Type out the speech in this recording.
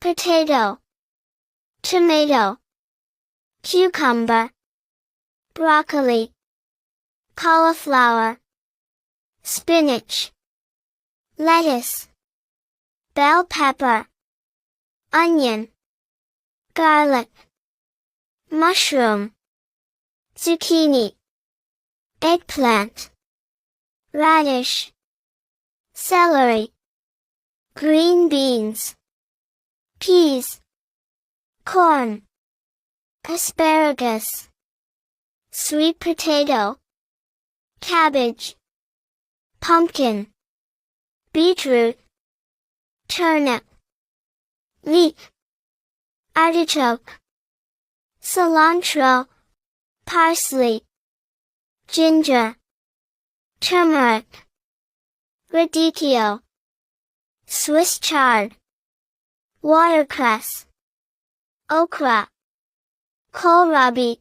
potato, tomato, cucumber, broccoli, cauliflower, spinach, lettuce, bell pepper, onion, garlic, mushroom, zucchini, eggplant, radish, celery, green beans, peas, corn, asparagus, sweet potato, cabbage, pumpkin, beetroot, turnip, leek, artichoke, cilantro, parsley, ginger, turmeric, radicchio, Swiss chard, watercress, okra, kohlrabi,